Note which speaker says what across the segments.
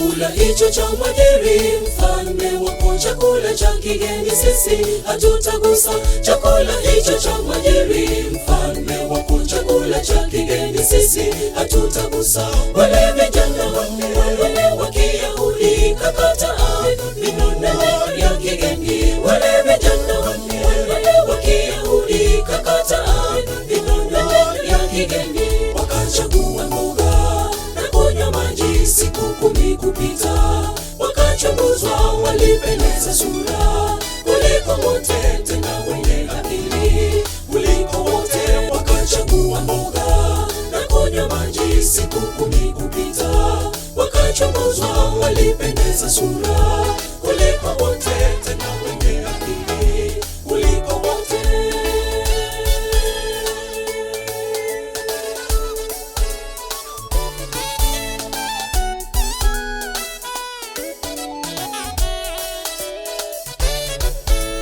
Speaker 1: chakula hicho cha mwajiri mfalme wako, chakula cha kigeni sisi hatutagusa. Chakula hicho cha mwajiri mfalme wako, chakula cha kigeni sisi hatutagusa. Wale vijana wale wa Kiyahudi kakataa minono ya kigeni. Wale vijana wale wa Kiyahudi kakataa minono ya kigeni. Wakachagua mboga na kunywa maji, siku 10 kupita, wakachunguzwa, walipendeza sura kuliko wote, tena wenye akili kuliko wote. Wakachagua mboga na kunywa maji, siku 10 kupita, wakachunguzwa, walipendeza sura kuliko wote, tena wenye akili kuliko wote.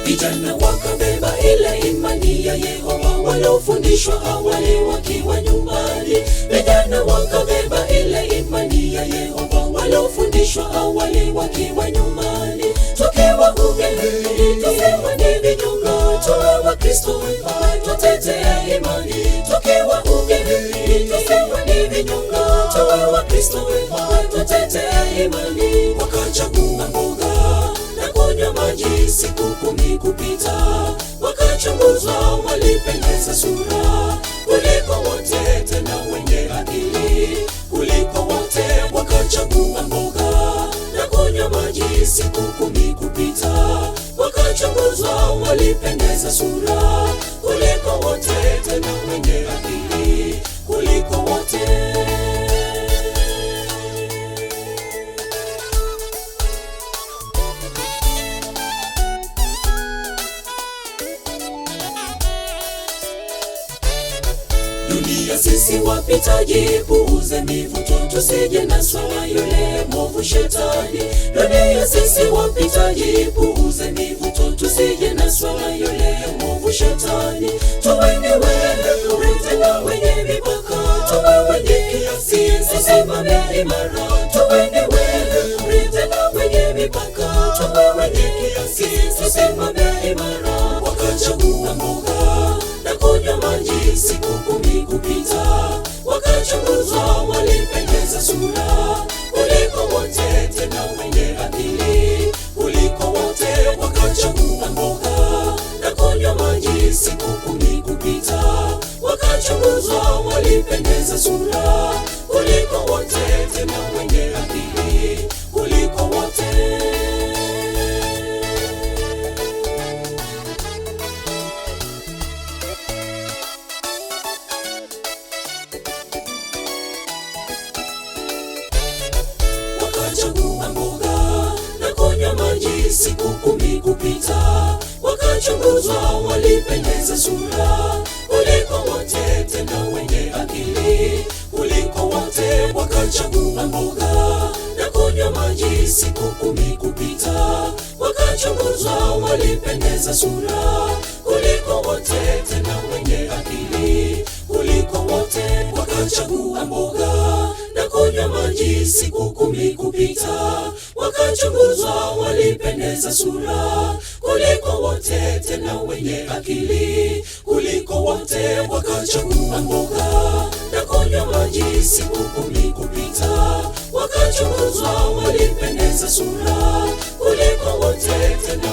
Speaker 1: Vijana wakabeba ile imani ya Yehova waliofundishwa awali wakiwa nyumbani. Vijana wakabeba ile imani ya Yehova waliofundishwa awali wakiwa nyumbani. Tukiwa ugenini tusema ni vinyonga, tuwe Wakristo tutetea imani. Tukiwa ugenini tusema ni vinyonga, tuwe Wakristo tutetea imani. Wakachagua mboga na kunywa maji, siku 10 kupita, wakachunguzwa, walipendeza sura kuliko wote, tena wenye akili kuliko wote. Wakachagua mboga na kunywa maji, siku 10 kupita, wakachunguzwa, walipendeza sura kuliko wote, tena wenye akili kuliko wote. Dunia sisi wapitaji, puuze mivuto, tusije naswa na yule mwovu shetani. Dunia sisi wapitaji, puuze mivuto, tusije naswa na yule mwovu shetani. Tuweni wewe tena wenye mipaka, tuwe wenye kiasi, tusimame imara. Tuweni wewe tena wenye mipaka, tuwe wenye kiasi, tusimame imara. Wakachagua mboga na kunywa maji, siku 10 kupita, wakachunguzwa, walipendeza sura kuliko wote, tena wenye akili kuliko wote. Wakachagua mboga na kunywa maji, siku 10 kupita, wakachunguzwa, walipendeza sura kuliko wote, tena wenye akili kuliko wote. Wakachagua mboga na kunywa maji, siku 10 kupita, wakachunguzwa, walipendeza sura kuliko wote, tena wenye akili kuliko wote. Wakachagua mboga na kunywa maji, siku 10 kupita, wakachunguzwa, walipendeza sura kuliko wote, tena wenye akili kuliko wote. Wakachagua mboga na kunywa maji, siku 10 kupita, wakachunguzwa, walipendeza sura kuliko wote, tena wenye akili kuliko wote. Wakachagua mboga na kunywa maji, siku 10 kupita, wakachunguzwa, walipendeza sura kuliko wote, tena